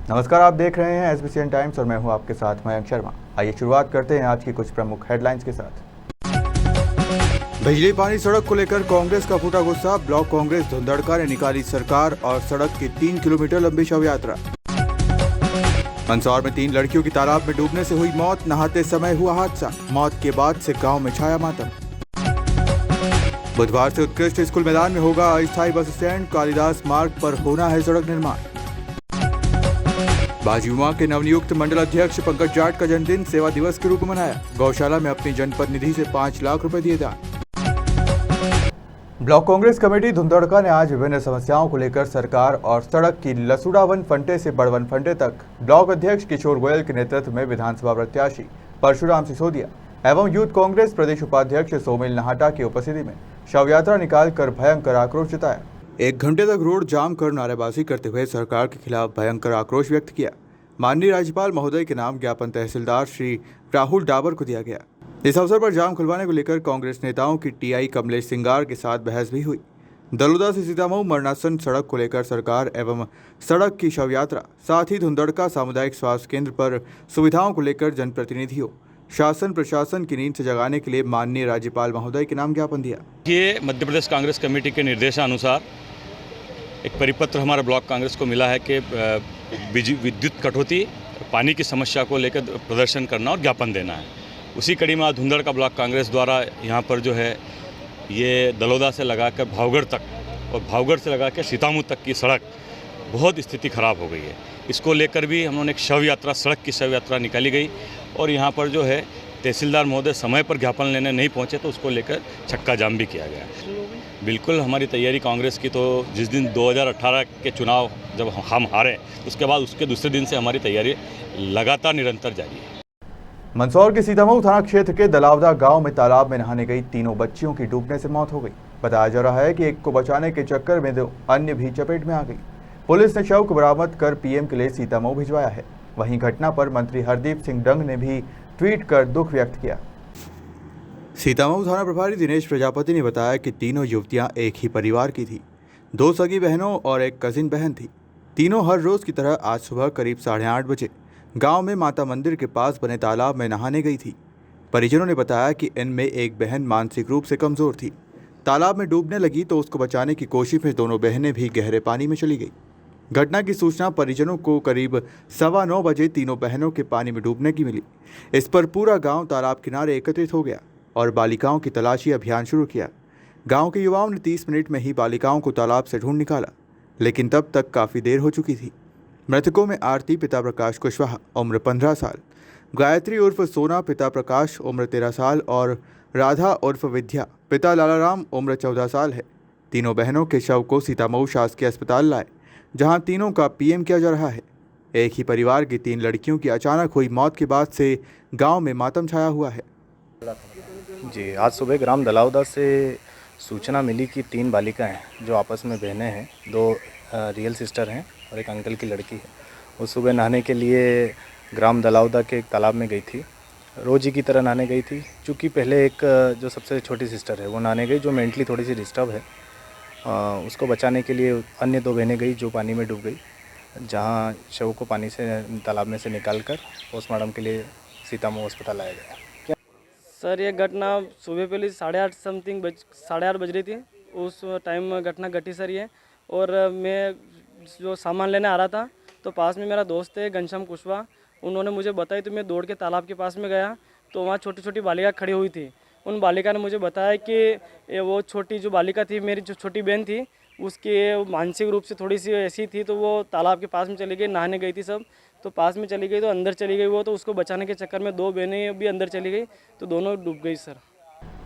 नमस्कार, आप देख रहे हैं एसबीसीएन टाइम्स और मैं हूं आपके साथ मयंक शर्मा। आइए शुरुआत करते हैं आज की कुछ प्रमुख हेडलाइंस के साथ। बिजली पानी सड़क को लेकर कांग्रेस का फूटा गुस्सा। ब्लॉक कांग्रेस धुंधड़का ने निकाली सरकार और सड़क की 3 किलोमीटर लंबी शव यात्रा। मंदसौर में 3 लड़कियों की तालाब में डूबने से हुई मौत। नहाते समय हुआ हादसा। मौत के बाद से गांव में छाया मातम। बुधवार से उत्कृष्ट स्कूल मैदान में होगा अस्थायी बस स्टैंड। कालिदास मार्ग पर होना है सड़क निर्माण। भाजयुमो के नवनियुक्त मंडल अध्यक्ष पंकज जाट का जन्मदिन सेवा दिवस के रूप में मनाया। गौशाला में अपनी जनपद निधि से 5 लाख रुपए दिए दान। ब्लॉक कांग्रेस कमेटी धुंधड़का ने आज विभिन्न समस्याओं को लेकर सरकार और सड़क की लसुड़ावन फंटे से बड़वन फंटे तक ब्लॉक अध्यक्ष किशोर गोयल के नेतृत्व में विधानसभा प्रत्याशी परशुराम सिसोदिया एवं यूथ कांग्रेस प्रदेश उपाध्यक्ष सोमेल नाहटा की उपस्थिति में शव यात्रा निकालकर भयंकर आक्रोश जताया। 1 घंटे तक रोड जाम कर नारेबाजी करते हुए सरकार के खिलाफ भयंकर आक्रोश व्यक्त किया। माननीय राज्यपाल महोदय के नाम ज्ञापन तहसीलदार श्री राहुल डाबर को दिया गया। इस अवसर पर जाम खुलवाने को लेकर कांग्रेस नेताओं की टीआई कमलेश सिंगार के साथ बहस भी हुई। दलोदा से सीतामऊ मरणासन सड़क को लेकर सरकार एवं सड़क की शव यात्रा, साथ ही धुंधड़का सामुदायिक स्वास्थ्य केंद्र पर सुविधाओं को लेकर जनप्रतिनिधियों शासन प्रशासन की नींद से जगाने के लिए माननीय राज्यपाल महोदय के नाम ज्ञापन दिया। ये मध्य प्रदेश कांग्रेस कमेटी के निर्देशानुसार एक परिपत्र हमारा ब्लॉक कांग्रेस को मिला है कि विद्युत कटौती, पानी की समस्या को लेकर प्रदर्शन करना और ज्ञापन देना है। उसी कड़ी में आज धुंधड़का ब्लॉक कांग्रेस द्वारा यहाँ पर जो है ये दलोदा से लगाकर भावगढ़ तक और भावगढ़ से लगाकर सीतामऊ तक की सड़क बहुत स्थिति खराब हो गई है। इसको लेकर भी हम लोगों ने एक शव यात्रा, सड़क की शव यात्रा निकाली गई और यहाँ पर जो है तहसीलदार महोदय समय पर ज्ञापन लेने नहीं पहुँचे तो उसको लेकर छक्का जाम भी किया गया। बिल्कुल हमारी तैयारी कांग्रेस की, तो जिस दिन 2018 के चुनाव जब हम हारे उसके बाद उसके दूसरे दिन से हमारी तैयारी लगातार निरंतर जारी है। मंदसौर के सीतामऊ थाना क्षेत्र के दलावदा गांव में तालाब में नहाने गई 3 बच्चियों की डूबने से मौत हो गई। बताया जा रहा है कि एक को बचाने के चक्कर में 2 अन्य भी चपेट में आ गई। पुलिस ने शव को बरामद कर पीएम के लिए सीतामऊ भिजवाया है। वहीं घटना पर मंत्री हरदीप सिंह डंग ने भी ट्वीट कर दुख व्यक्त किया। सीतामऊ थाना प्रभारी दिनेश प्रजापति ने बताया कि तीनों युवतियां एक ही परिवार की थी। 2 सगी बहनों और एक कजिन बहन थी। तीनों हर रोज की तरह आज सुबह करीब 8:30 बजे गांव में माता मंदिर के पास बने तालाब में नहाने गई थी। परिजनों ने बताया कि इनमें एक बहन मानसिक रूप से कमजोर थी। तालाब में डूबने लगी तो उसको बचाने की कोशिश में दोनों बहनें भी गहरे पानी में चली गई। घटना की सूचना परिजनों को करीब 9:15 बजे तीनों बहनों के पानी में डूबने की मिली। इस पर पूरा गांव तालाब किनारे एकत्रित हो गया और बालिकाओं की तलाशी अभियान शुरू किया। गांव के युवाओं ने 30 मिनट में ही बालिकाओं को तालाब से ढूंढ निकाला, लेकिन तब तक काफ़ी देर हो चुकी थी। मृतकों में आरती पिता प्रकाश कुशवाहा उम्र 15 साल, गायत्री उर्फ सोना पिता प्रकाश उम्र 13 साल और राधा उर्फ विद्या पिता लालाराम उम्र 14 साल है। तीनों बहनों के शव को सीतामऊ शासकीय अस्पताल लाए, जहां तीनों का पीएम किया जा रहा है। एक ही परिवार की 3 लड़कियों की अचानक हुई मौत के बाद से गाँव में मातम छाया हुआ है। जी, आज सुबह ग्राम दलावदा से सूचना मिली कि 3 बालिकाएं जो आपस में बहनें हैं, 2 रियल सिस्टर हैं और एक अंकल की लड़की है, वो सुबह नहाने के लिए ग्राम दलावदा के एक तालाब में गई थी। रोज़ ही की तरह नहाने गई थी। चूँकि पहले एक जो सबसे छोटी सिस्टर है वो नहाने गई, जो मेंटली थोड़ी सी डिस्टर्ब है। उसको बचाने के लिए अन्य 2 बहनें गई जो पानी में डूब गई, जहाँ शव को पानी से तालाब में से निकाल कर पोस्टमार्टम के लिए सीतामऊ अस्पताल लाया गया। सर, ये घटना सुबह पहले 8:30 बज रही थी। उस टाइम घटना घटी सर ये। और मैं जो सामान लेने आ रहा था तो पास में मेरा दोस्त है घनश्याम कुशवाहा, उन्होंने मुझे बताई तो मैं दौड़ के तालाब के पास में गया तो वहाँ छोटी छोटी बालिका खड़ी हुई थी। उन बालिका ने मुझे बताया कि वो छोटी जो बालिका थी, मेरी जो छोटी बहन थी, उसकी मानसिक रूप से थोड़ी सी ऐसी थी, तो वो तालाब के पास में चली गई, नहाने गई थी सब, तो पास में चली गई तो अंदर चली गई वो, तो उसको बचाने के चक्कर में 2 बहनें भी अंदर चली गई तो दोनों डूब गई सर।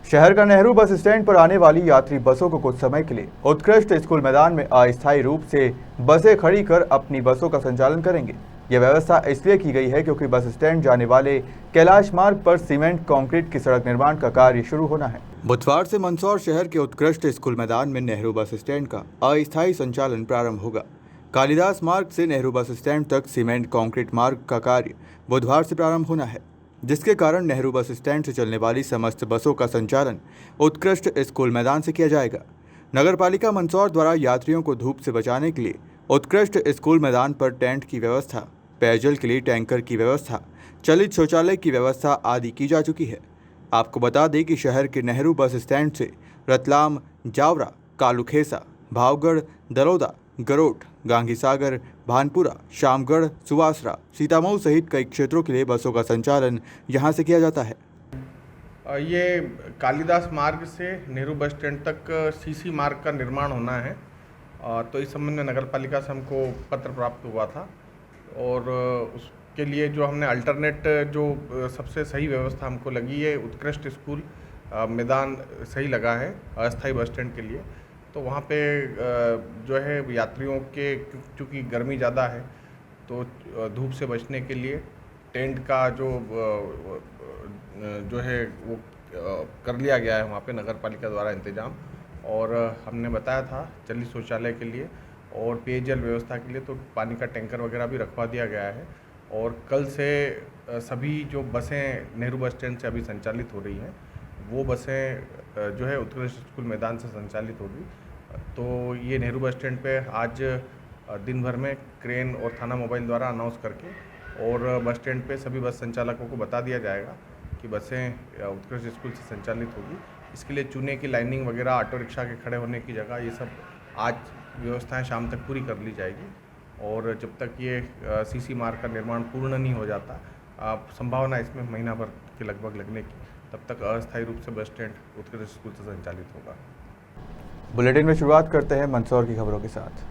शहर का नेहरू बस स्टैंड पर आने वाली यात्री बसों को कुछ समय के लिए उत्कृष्ट स्कूल मैदान में अस्थायी रूप से बसें खड़ी कर अपनी बसों का संचालन करेंगे। यह व्यवस्था इसलिए की गई है क्योंकि बस स्टैंड जाने वाले कैलाश मार्ग पर सीमेंट कंक्रीट की सड़क निर्माण का कार्य शुरू होना है। बुधवार से मंदसौर शहर के उत्कृष्ट स्कूल मैदान में नेहरू बस स्टैंड का अस्थायी संचालन प्रारंभ होगा। कालिदास मार्ग से नेहरू बस स्टैंड तक सीमेंट कंक्रीट मार्ग का कार्य बुधवार से प्रारंभ होना है, जिसके कारण नेहरू बस स्टैंड से चलने वाली समस्त बसों का संचालन उत्कृष्ट स्कूल मैदान से किया जाएगा। नगर पालिका मंदसौर द्वारा यात्रियों को धूप से बचाने के लिए उत्कृष्ट स्कूल मैदान पर टेंट की व्यवस्था, पेयजल के लिए टैंकर की व्यवस्था, चलित शौचालय की व्यवस्था आदि की जा चुकी है। आपको बता दें कि शहर के नेहरू बस स्टैंड से रतलाम, जावरा, कालूखेसा, भावगढ़, दलोदा, गरोट, गांधी सागर, भानपुरा, शामगढ़, सुवासरा, सीतामऊ सहित कई क्षेत्रों के लिए बसों का संचालन यहां से किया जाता है। ये कालिदास मार्ग से नेहरू बस स्टैंड तक सीसी मार्ग का निर्माण होना है। तो इस संबंध में नगर पालिका से हमको पत्र प्राप्त हुआ था और उसके लिए जो हमने अल्टरनेट जो सबसे सही व्यवस्था हमको लगी है, उत्कृष्ट स्कूल मैदान सही लगा है अस्थायी बस स्टैंड के लिए। तो वहाँ पे जो है यात्रियों के, चूँकि गर्मी ज़्यादा है तो धूप से बचने के लिए टेंट का जो है वो कर लिया गया है वहाँ पे नगर पालिका द्वारा इंतजाम। और हमने बताया था चलित शौचालय के लिए और पेयजल व्यवस्था के लिए तो पानी का टैंकर वगैरह भी रखवा दिया गया है। और कल से सभी जो बसें नेहरू बस स्टैंड से अभी संचालित हो रही हैं वो बसें जो है उत्कृष्ट स्कूल मैदान से संचालित होगी। तो ये नेहरू बस स्टैंड पे आज दिन भर में क्रेन और थाना मोबाइल द्वारा अनाउंस करके और बस स्टैंड पे सभी बस संचालकों को बता दिया जाएगा कि बसें उत्कृष्ट स्कूल से संचालित होगी। इसके लिए चूने की लाइनिंग वगैरह, ऑटो रिक्शा के खड़े होने की जगह, ये सब आज व्यवस्थाएं शाम तक पूरी कर ली जाएगी। और जब तक ये सीसी मार्ग का निर्माण पूर्ण नहीं हो जाता, संभावना इसमें महीना भर के लगभग लगने की, तब तक अस्थायी रूप से बस स्टैंड उत्कृष्ट स्कूल से संचालित होगा। बुलेटिन में शुरुआत करते हैं मंदसौर की खबरों के साथ।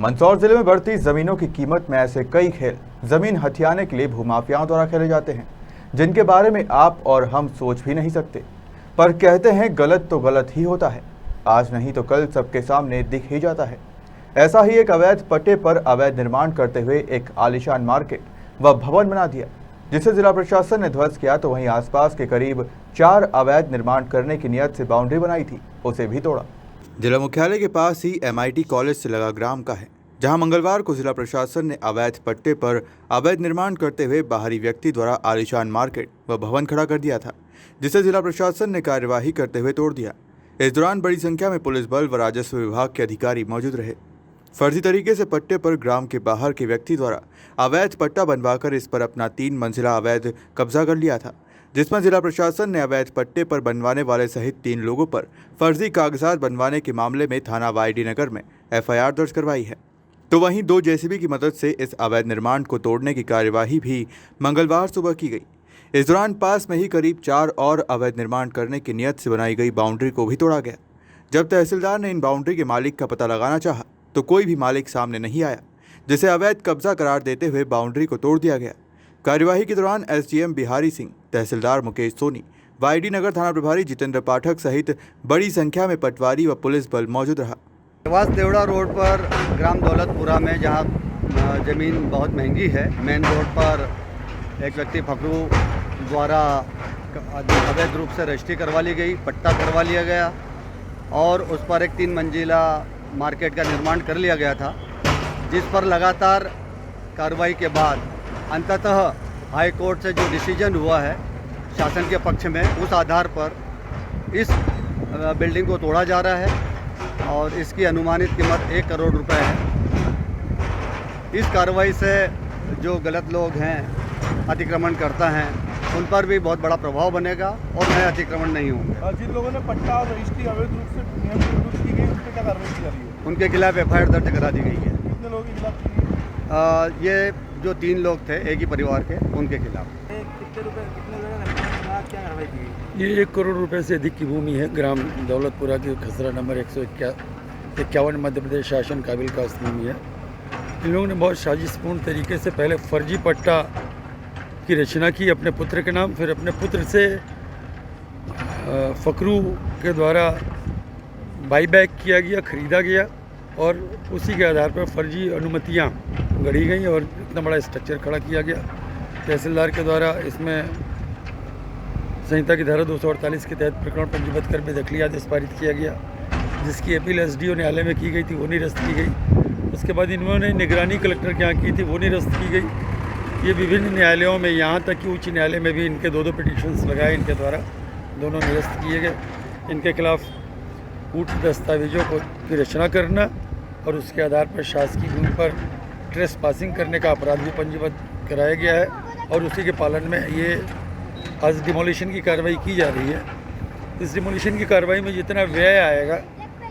मंदसौर जिले में बढ़ती जमीनों की कीमत में ऐसे कई खेल जमीन हथियाने के लिए भूमाफियाओं द्वारा खेले जाते हैं जिनके बारे में आप और हम सोच भी नहीं सकते, पर कहते हैं गलत तो गलत ही होता है, आज नहीं तो कल सबके सामने दिख ही जाता है। ऐसा ही एक अवैध पट्टे पर अवैध निर्माण करते हुए एक आलीशान मार्केट व भवन बना दिया, जिसे जिला प्रशासन ने ध्वस्त किया। तो वहीं आसपास के करीब 4 अवैध निर्माण करने की नियत से बाउंड्री बनाई थी, उसे भी तोड़ा। जिला मुख्यालय के पास ही MIT कॉलेज से लगा ग्राम का है, जहां मंगलवार को जिला प्रशासन ने अवैध पट्टे पर अवैध निर्माण करते हुए बाहरी व्यक्ति द्वारा आलीशान मार्केट व भवन खड़ा कर दिया था, जिसे जिला प्रशासन ने कार्यवाही करते हुए तोड़ दिया। इस दौरान बड़ी संख्या में पुलिस बल व राजस्व विभाग के अधिकारी मौजूद रहे। फर्जी तरीके से पट्टे पर ग्राम के बाहर के व्यक्ति द्वारा अवैध पट्टा बनवाकर इस पर अपना 3 मंजिला अवैध कब्जा कर लिया था, जिसमें जिला प्रशासन ने अवैध पट्टे पर बनवाने वाले सहित 3 लोगों पर फर्जी कागजात बनवाने के मामले में थाना वाईडी नगर में FIR दर्ज करवाई है। तो वहीं 2 JCB की मदद से इस अवैध निर्माण को तोड़ने की कार्यवाही भी मंगलवार सुबह की गई। इस दौरान पास में ही करीब 4 और अवैध निर्माण करने की नियत से बनाई गई बाउंड्री को भी तोड़ा गया। जब तहसीलदार ने इन बाउंड्री के मालिक का पता लगाना चाहा तो कोई भी मालिक सामने नहीं आया, जिसे अवैध कब्जा करार देते हुए बाउंड्री को तोड़ दिया गया। कार्यवाही के दौरान SDM बिहारी सिंह, तहसीलदार मुकेश सोनी, वाईडी नगर थाना प्रभारी जितेंद्र पाठक सहित बड़ी संख्या में पटवारी व पुलिस बल मौजूद रहा। देवास देवड़ा रोड पर ग्राम दौलतपुरा में जहां ज़मीन बहुत महंगी है, मेन रोड पर एक व्यक्ति फकरू द्वारा अवैध रूप से रजिस्ट्री करवा ली गई, पट्टा करवा लिया गया और उस पर एक 3 मंजिला मार्केट का निर्माण कर लिया गया था, जिस पर लगातार कार्रवाई के बाद अंततः हाई कोर्ट से जो डिसीजन हुआ है शासन के पक्ष में, उस आधार पर इस बिल्डिंग को तोड़ा जा रहा है और इसकी अनुमानित कीमत 1 करोड़ रुपए है। इस कार्रवाई से जो गलत लोग हैं, अतिक्रमण करता हैं, उन पर भी बहुत बड़ा प्रभाव बनेगा और नए अतिक्रमण नहीं होंगे। जिन लोगों ने पट्टा और रजिस्ट्री अवैध रूप से नियम की विरुद्ध की गई, उन पर क्या कार्रवाई की जा रही है? उनके खिलाफ FIR दर्ज करा दी गई है। कितने लोगों के खिलाफ की गई? ये जो 3 लोग थे एक ही परिवार के, उनके खिलाफ। कितने लोगों क्या कार्रवाई की गई? ये 1 करोड़ रुपए से अधिक की भूमि है। ग्राम दौलतपुरा की खसरा नंबर 151 मध्य प्रदेश शासन काबिल का भूमि है। इन लोगों ने बहुत साजिशपूर्ण तरीके से पहले फर्जी पट्टा की रचना की अपने पुत्र के नाम, फिर अपने पुत्र से फकरू के द्वारा बाईबैक किया गया, ख़रीदा गया और उसी के आधार पर फर्जी अनुमतियाँ गढ़ी गई और इतना बड़ा स्ट्रक्चर खड़ा किया गया। तहसीलदार के द्वारा इसमें संहिता की धारा 248 के तहत प्रकरण पंजीबद्ध कर बेदखली आदेश पारित किया गया, जिसकी अपील SDO न्यायालय में की गई थी, वो निरस्त की गई। उसके बाद इन्होंने निगरानी कलेक्टर के यहाँ की थी, वो निरस्त की गई। ये विभिन्न न्यायालयों में, यहाँ तक कि उच्च न्यायालय में भी इनके 2 पिटीशंस लगाए, इनके द्वारा दोनों निरस्त किए गए। इनके खिलाफ कूट दस्तावेजों की रचना करना और उसके आधार पर शासकीय भूमि पर ट्रेस पासिंग करने का अपराध भी पंजीबद्ध कराया गया है और उसी के पालन में ये आज डिमोलिशन की कार्रवाई की जा रही है। इस डिमोलिशन की कार्रवाई में जितना व्यय आएगा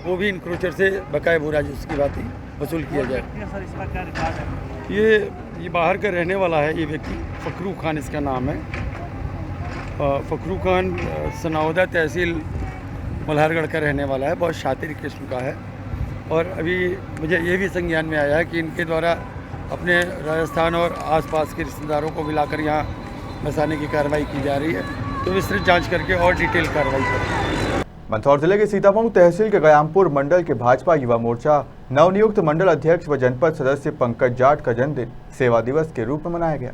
वो भी इंक्रोचर से बकाया भू राजस्व की बात ही वसूल किया जाए। सर इसका क्या रिकॉर्ड है? ये बाहर का रहने वाला है, ये व्यक्ति फ़खरू खान इसका नाम है। फ़खरू खान सनाउदा तहसील मल्हारगढ़ का रहने वाला है, बहुत शातिर किस्म का है। और अभी मुझे ये भी संज्ञान में आया है कि इनके द्वारा अपने राजस्थान और आसपास के रिश्तेदारों को मिलाकर यहाँ बसाने की कार्रवाई की जा रही है, तो विस्तृत जांच करके और डिटेल कार्रवाई करेंगे। मंदसौर जिले के सीतामऊ तहसील के गयामपुर मंडल के भाजपा युवा मोर्चा नवनियुक्त मंडल अध्यक्ष व जनपद सदस्य पंकज जाट का जन्मदिन सेवा दिवस के रूप में मनाया गया।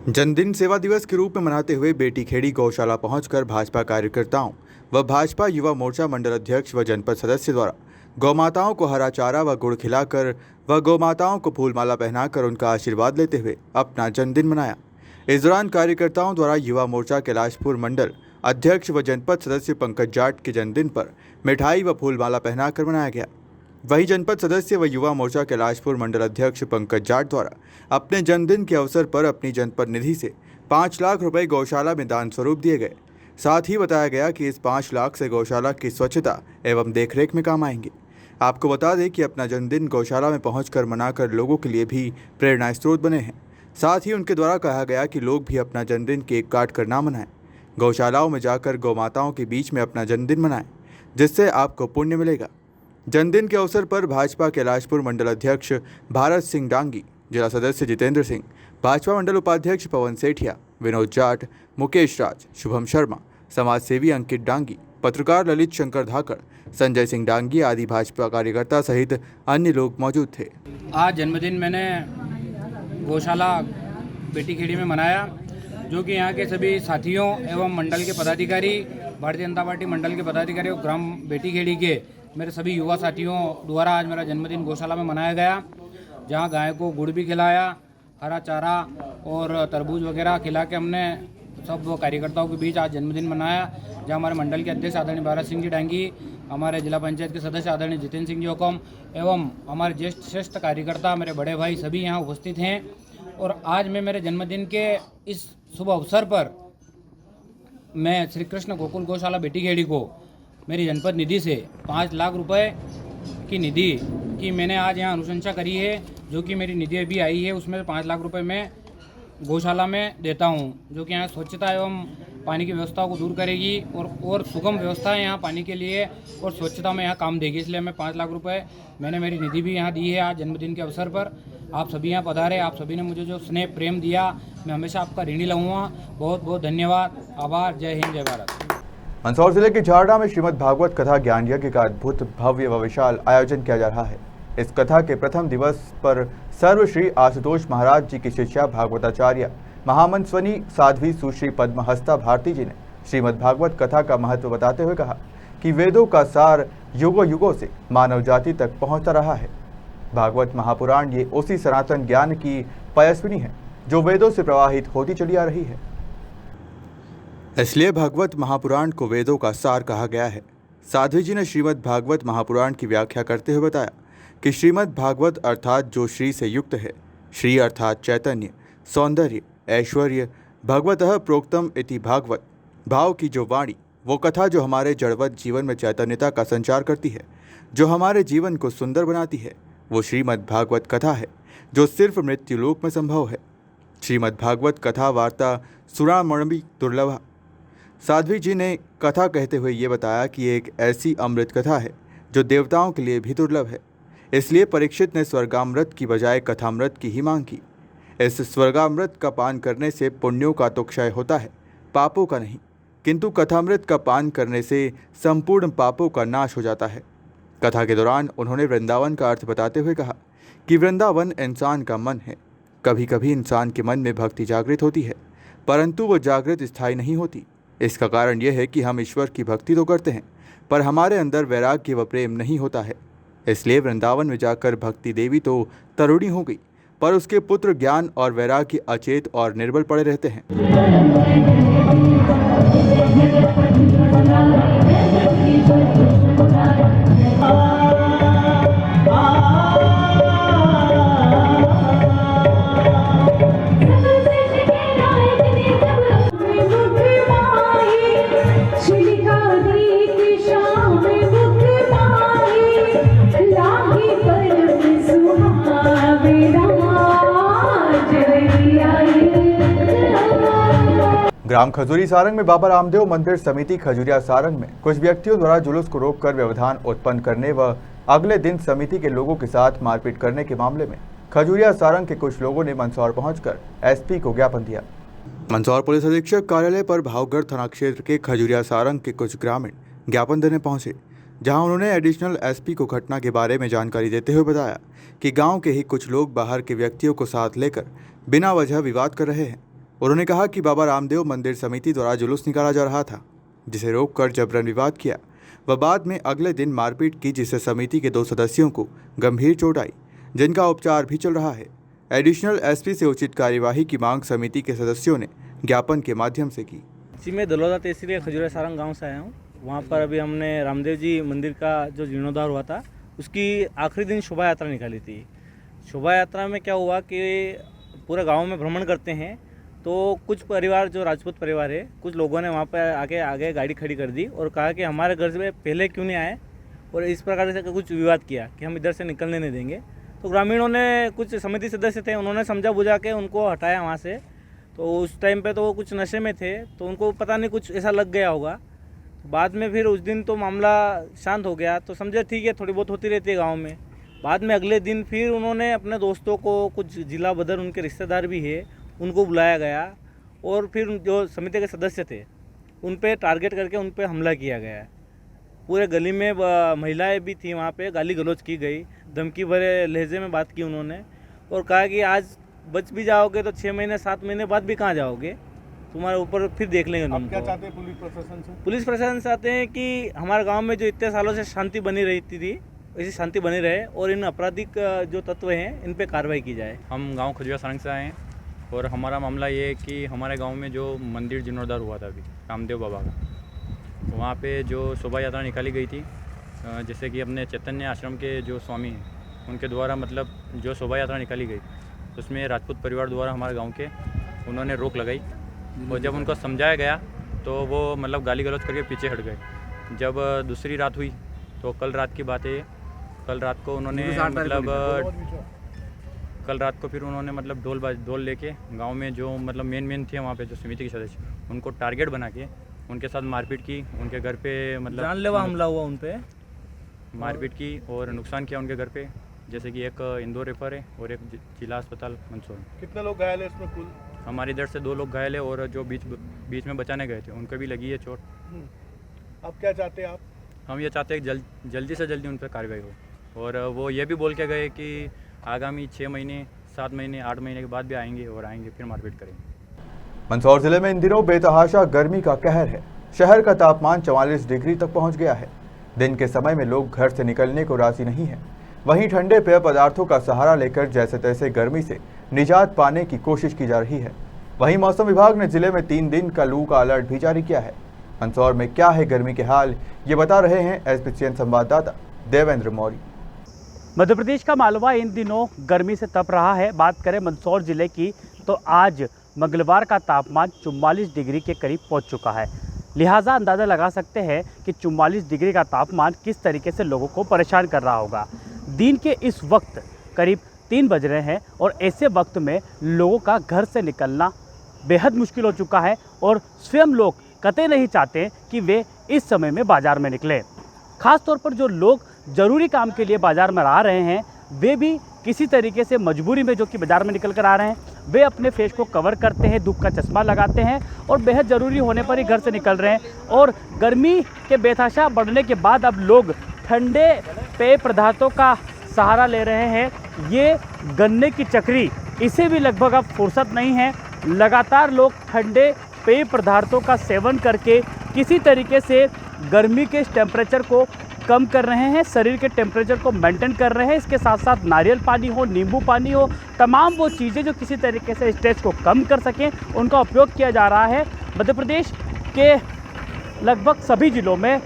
जन्मदिन सेवा दिवस के रूप में मनाते हुए बेटी खेड़ी गौशाला पहुंचकर भाजपा कार्यकर्ताओं व भाजपा युवा मोर्चा मंडल अध्यक्ष व जनपद सदस्य द्वारा गौमाताओं को हरा चारा व गुड़ खिलाकर व गौमाताओं को फूलमाला पहनाकर उनका आशीर्वाद लेते हुए अपना जन्मदिन मनाया। इस दौरान कार्यकर्ताओं द्वारा युवा मोर्चा कैलाशपुर मंडल अध्यक्ष व जनपद सदस्य पंकज जाट के जन्मदिन पर मिठाई व फूलमाला पहनाकर मनाया गया। वहीं जनपद सदस्य व युवा मोर्चा कैलाशपुर मंडल अध्यक्ष पंकज जाट द्वारा अपने जन्मदिन के अवसर पर अपनी जनपद निधि से 5 लाख रुपए गौशाला में दान स्वरूप दिए गए। साथ ही बताया गया कि इस 5 लाख से गौशाला की स्वच्छता एवं देखरेख में काम आएंगे। आपको बता दें कि अपना जन्मदिन गौशाला में पहुंचकर मनाकर लोगों के लिए भी प्रेरणा स्रोत बने हैं। साथ ही उनके द्वारा कहा गया कि लोग भी अपना जन्मदिन केक काट कर ना मनाएं, गौशालाओं में जाकर गौमाताओं के बीच में अपना जन्मदिन मनाएं, जिससे आपको पुण्य मिलेगा। जन्मदिन के अवसर पर भाजपा कैलाशपुर मंडल अध्यक्ष भारत सिंह डांगी, जिला सदस्य जितेंद्र सिंह, भाजपा मंडल उपाध्यक्ष पवन सेठिया, विनोद जाट, मुकेश राज, शुभम शर्मा, समाज सेवी अंकित डांगी, पत्रकार ललित शंकर धाकड़, संजय सिंह डांगी आदि भाजपा कार्यकर्ता सहित अन्य लोग मौजूद थे। आज जन्मदिन मैंने गौशाला बेटी खेड़ी में मनाया, जो कि यहाँ के सभी साथियों एवं मंडल के पदाधिकारी, भारतीय जनता पार्टी मंडल के पदाधिकारी और ग्राम बेटी खेड़ी के मेरे सभी युवा साथियों द्वारा आज मेरा जन्मदिन गौशाला में मनाया गया, जहाँ गाय को गुड़ भी खिलाया, हरा चारा और तरबूज वगैरह खिला के हमने सब कार्यकर्ताओं के बीच आज जन्मदिन मनाया। जहाँ हमारे मंडल के अध्यक्ष आदरणीय भारत सिंह जी डांगी, हमारे जिला पंचायत के सदस्य आदरणीय जितेंद्र सिंह जी हुकम एवं हमारे ज्येष्ठ श्रेष्ठ कार्यकर्ता मेरे बड़े भाई सभी यहाँ उपस्थित हैं। और आज मैं मेरे जन्मदिन के इस शुभ अवसर पर मैं श्री कृष्ण गोकुल गौशाला बेटी खेड़ी को मेरी जनपद निधि से 5 लाख रुपए की निधि की मैंने आज यहाँ अनुशंसा करी है, जो कि मेरी निधि अभी आई है, उसमें 5 लाख रुपए मैं गौशाला में देता हूँ, जो कि यहाँ स्वच्छता एवं पानी की व्यवस्थाओं को दूर करेगी और सुगम व्यवस्था है यहाँ पानी के लिए और स्वच्छता में यहाँ काम देगी। इसलिए मैं 5 लाख रुपए मैंने मेरी निधि भी यहाँ दी है आज जन्मदिन के अवसर पर। आप सभी यहाँ पधारे, आप सभी ने मुझे जो स्नेह प्रेम दिया, मैं हमेशा आपका ऋणी रहूँगा। बहुत बहुत धन्यवाद, आभार, जय हिंद, जय भारत। मंदसौर जिले के झारड़ा में श्रीमद् भागवत कथा ज्ञान यज्ञ का अद्भुत भव्य व विशाल आयोजन किया जा रहा है। इस कथा के प्रथम दिवस पर सर्वश्री आशुतोष महाराज जी की शिष्या भागवताचार्य महामंस्वनी साध्वी सुश्री पद्महस्ता भारती जी ने श्रीमद् भागवत कथा का महत्व बताते हुए कहा कि वेदों का सार युगों युगों से मानव जाति तक पहुंचता रहा है। भागवत महापुराण ये उसी सनातन ज्ञान की पयस्विनी है जो वेदों से प्रवाहित होती चली आ रही है। इसलिए भागवत महापुराण को वेदों का सार कहा गया है। साध्वी जी ने श्रीमद् भागवत महापुराण की व्याख्या करते हुए बताया कि श्रीमद् भागवत अर्थात जो श्री से युक्त है, श्री अर्थात चैतन्य, सौंदर्य, ऐश्वर्य, भगवतः प्रोक्तम इति भागवत, भाव की जो वाणी, वो कथा जो हमारे जड़वत जीवन में चैतन्यता का संचार करती है, जो हमारे जीवन को सुंदर बनाती है, वो श्रीमद् भागवत कथा है जो सिर्फ मृत्युलोक में संभव है। श्रीमद् भागवत कथा वार्ता सुरामणि दुर्लभा। साध्वी जी ने कथा कहते हुए ये बताया कि एक ऐसी अमृत कथा है जो देवताओं के लिए भी दुर्लभ है। इसलिए परीक्षित ने स्वर्गामृत की बजाय कथामृत की ही मांग की। इस स्वर्गामृत का पान करने से पुण्यों का तो क्षय होता है, पापों का नहीं, किंतु कथामृत का पान करने से संपूर्ण पापों का नाश हो जाता है। कथा के दौरान उन्होंने वृंदावन का अर्थ बताते हुए कहा कि वृंदावन इंसान का मन है। कभी कभी इंसान के मन में भक्ति जागृत होती है, परंतु वो जागृत स्थायी नहीं होती। इसका कारण यह है कि हम ईश्वर की भक्ति तो करते हैं, पर हमारे अंदर वैराग्य व प्रेम नहीं होता है। इसलिए वृंदावन में जाकर भक्ति देवी तो तरुणी हो गई, पर उसके पुत्र ज्ञान और वैराग्य अचेत और निर्बल पड़े रहते हैं। ग्राम खजूरी सारंग में बाबा रामदेव मंदिर समिति खजूरिया सारंग में कुछ व्यक्तियों द्वारा जुलूस को रोककर व्यवधान उत्पन्न करने व अगले दिन समिति के लोगों के साथ मारपीट करने के मामले में खजूरिया सारंग के कुछ लोगों ने मंदसौर पहुंचकर एसपी को ज्ञापन दिया। मंदसौर पुलिस अधीक्षक कार्यालय पर भावगढ़ थाना क्षेत्र के खजूरिया सारंग के कुछ ग्रामीण ज्ञापन देने पहुंचे, जहां उन्होंने एडिशनल एसपी को घटना के बारे में जानकारी देते हुए बताया कि गांव के ही कुछ लोग बाहर के व्यक्तियों को साथ लेकर बिना वजह विवाद कर रहे हैं। उन्होंने कहा कि बाबा रामदेव मंदिर समिति द्वारा जुलूस निकाला जा रहा था, जिसे रोककर जबरन विवाद किया व बाद में अगले दिन मारपीट की, जिससे समिति के 2 सदस्यों को गंभीर चोट आई, जिनका उपचार भी चल रहा है। एडिशनल एसपी से उचित कार्यवाही की मांग समिति के सदस्यों ने ज्ञापन के माध्यम से की। जी, मैं दलौदा तहसील के खजूरिया सारंग गाँव से आया हूँ। वहाँ पर अभी हमने रामदेव जी मंदिर का जो जीर्णोद्धार हुआ था, उसकी आखिरी दिन शोभा यात्रा निकाली थी। शोभा यात्रा में क्या हुआ कि पूरे गांव में भ्रमण करते हैं, तो कुछ परिवार जो राजपूत परिवार है, कुछ लोगों ने वहाँ पर आगे गाड़ी खड़ी कर दी और कहा कि हमारे घर से पहले क्यों नहीं आए, और इस प्रकार से कुछ विवाद किया कि हम इधर से निकलने नहीं देंगे। तो ग्रामीणों ने, कुछ समिति सदस्य थे, उन्होंने समझा बुझा के उनको हटाया वहाँ से। तो उस टाइम पे तो वो कुछ नशे में थे, तो उनको पता नहीं कुछ ऐसा लग गया होगा। बाद में फिर उस दिन तो मामला शांत हो गया, तो समझे ठीक है, थोड़ी बहुत होती रहती है गाँव में। बाद में अगले दिन फिर उन्होंने अपने दोस्तों को, कुछ जिला बदर उनके रिश्तेदार भी है, उनको बुलाया गया और फिर जो समिति के सदस्य थे उन पे टारगेट करके उन पे हमला किया गया। पूरे गली में महिलाएं भी थी, वहाँ पे गाली गलौज की गई, धमकी भरे लहजे में बात की उन्होंने, और कहा कि आज बच भी जाओगे तो 6 महीने 7 महीने बाद भी कहाँ जाओगे, तुम्हारे ऊपर फिर देख लेंगे। आप क्या चाहते हैं पुलिस प्रशासन से? पुलिस प्रशासन चाहते हैं कि हमारे गाँव में जो इतने सालों से शांति बनी रहती थी, ऐसी शांति बनी रहे और इन आपराधिक जो तत्व हैं इन पे कार्रवाई की जाए। हम गांव खजूरिया सारंग से आए हैं और हमारा मामला ये है कि हमारे गांव में जो मंदिर जीर्णोद्धार हुआ था अभी रामदेव बाबा का, तो वहाँ पे जो शोभा यात्रा निकाली गई थी, जैसे कि अपने चैतन्य आश्रम के जो स्वामी हैं उनके द्वारा मतलब जो शोभा यात्रा निकाली गई, उसमें राजपूत परिवार द्वारा हमारे गाँव के उन्होंने रोक लगाई और जब उनको समझाया गया तो वो मतलब गाली गलौज करके पीछे हट गए। जब दूसरी रात हुई तो कल रात की बात है, कल रात को उन्होंने फिर उन्होंने मतलब ढोल लेके गांव में जो मतलब मेन थे वहाँ पे जो समिति के सदस्य, उनको टारगेट बना के उनके साथ मारपीट की, उनके घर पे मतलब जानलेवा हमला हुआ, उन पे मारपीट की और नुकसान किया उनके घर पे, जैसे कि एक इंदौर रेफर है और एक जिला अस्पताल मंदसौर। कितने लोग घायल है इसमें कुल? हमारी इधर से 2 लोग घायल है और जो बीच में बचाने गए थे उनको भी लगी है चोट। अब क्या चाहते हैं आप? हम ये चाहते हैं कि जल्दी से जल्दी उन पर कार्रवाई हो, और वो ये भी बोल के गए कि आगामी 6 महीने 7 महीने 8 महीने के बाद भी आएंगे और आएंगे फिर मारपीट करेंगे। मंदसौर जिले में इन दिनों बेतहाशा गर्मी का कहर है। शहर का तापमान 44 डिग्री तक पहुंच गया है। दिन के समय में लोग घर से निकलने को राजी नहीं है। वहीं ठंडे पेय पदार्थों का सहारा लेकर जैसे तैसे गर्मी से निजात पाने की कोशिश की जा रही है। वहीं मौसम विभाग ने जिले में 3 दिन का लू का अलर्ट भी जारी किया है। मंदसौर में क्या है गर्मी के हाल, ये बता रहे हैं एसपीसीएन संवाददाता देवेंद्र मौर्य। मध्य प्रदेश का मालवा इन दिनों गर्मी से तप रहा है। बात करें मंदसौर जिले की तो आज मंगलवार का तापमान 44 डिग्री के करीब पहुंच चुका है। लिहाजा अंदाज़ा लगा सकते हैं कि 44 डिग्री का तापमान किस तरीके से लोगों को परेशान कर रहा होगा। दिन के इस वक्त करीब 3 बज रहे हैं और ऐसे वक्त में लोगों का घर से निकलना बेहद मुश्किल हो चुका है और स्वयं लोग कतई नहीं चाहते कि वे इस समय में बाज़ार में निकलें। ख़ास तौर पर जो लोग ज़रूरी काम के लिए बाज़ार में आ रहे हैं, वे भी किसी तरीके से मजबूरी में जो कि बाज़ार में निकल कर आ रहे हैं, वे अपने फेस को कवर करते हैं, धूप का चश्मा लगाते हैं और बेहद ज़रूरी होने पर ही घर से निकल रहे हैं। और गर्मी के बेतहाशा बढ़ने के बाद अब लोग ठंडे पेय पदार्थों का सहारा ले रहे हैं। ये गन्ने की चक्री, इसे भी लगभग अब फुर्सत नहीं है। लगातार लोग ठंडे पेय पदार्थों का सेवन करके किसी तरीके से गर्मी के टेम्परेचर को कम कर रहे हैं, शरीर के टेम्परेचर को मेंटेन कर रहे हैं। इसके साथ साथ नारियल पानी हो, नींबू पानी हो, तमाम वो चीज़ें जो किसी तरीके से स्ट्रेस को कम कर सकें, उनका उपयोग किया जा रहा है। मध्य प्रदेश के लगभग सभी ज़िलों में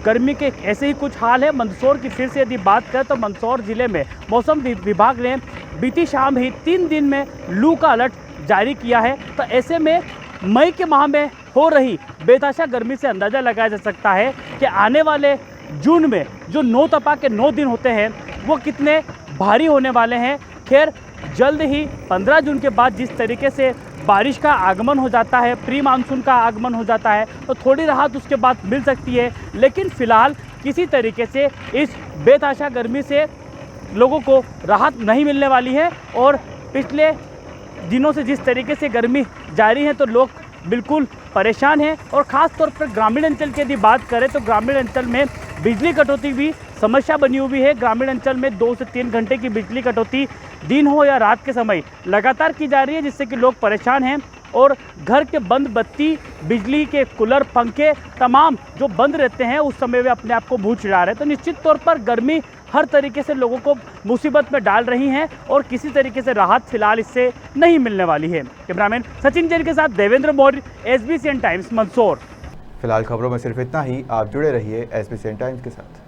गर्मी के ऐसे ही कुछ हाल है। मंदसौर की फिर से यदि बात करें तो मंदसौर ज़िले में मौसम विभाग ने बीती शाम ही 3 दिन में लू का अलर्ट जारी किया है। तो ऐसे में मई के माह में हो रही बेतहाशा गर्मी से अंदाज़ा लगाया जा सकता है कि आने वाले जून में जो 9 तपा के 9 दिन होते हैं वो कितने भारी होने वाले हैं। खैर, जल्द ही 15 जून के बाद जिस तरीके से बारिश का आगमन हो जाता है, प्री मानसून का आगमन हो जाता है, तो थोड़ी राहत उसके बाद मिल सकती है। लेकिन फ़िलहाल किसी तरीके से इस बेतहाशा गर्मी से लोगों को राहत नहीं मिलने वाली है और पिछले दिनों से जिस तरीके से गर्मी जारी है तो लोग बिल्कुल परेशान हैं। और ख़ास तौर पर ग्रामीण अंचल की यदि बात करें तो ग्रामीण अंचल में बिजली कटौती भी समस्या बनी हुई है। ग्रामीण अंचल में 2 से 3 घंटे की बिजली कटौती दिन हो या रात के समय लगातार की जा रही है, जिससे कि लोग परेशान हैं और घर के बंद बत्ती, बिजली के कूलर, पंखे तमाम जो बंद रहते हैं उस समय वे अपने आप को भूल चिढ़ा रहे हैं। तो निश्चित तौर पर गर्मी हर तरीके से लोगों को मुसीबत में डाल रही हैं और किसी तरीके से राहत फिलहाल इससे नहीं मिलने वाली है। कैमरामैन सचिन जैन के साथ देवेंद्र मौर्य, SBCN टाइम्स, मंदसौर। फिलहाल खबरों में सिर्फ इतना ही। आप जुड़े रहिए SBCN टाइम्स के साथ।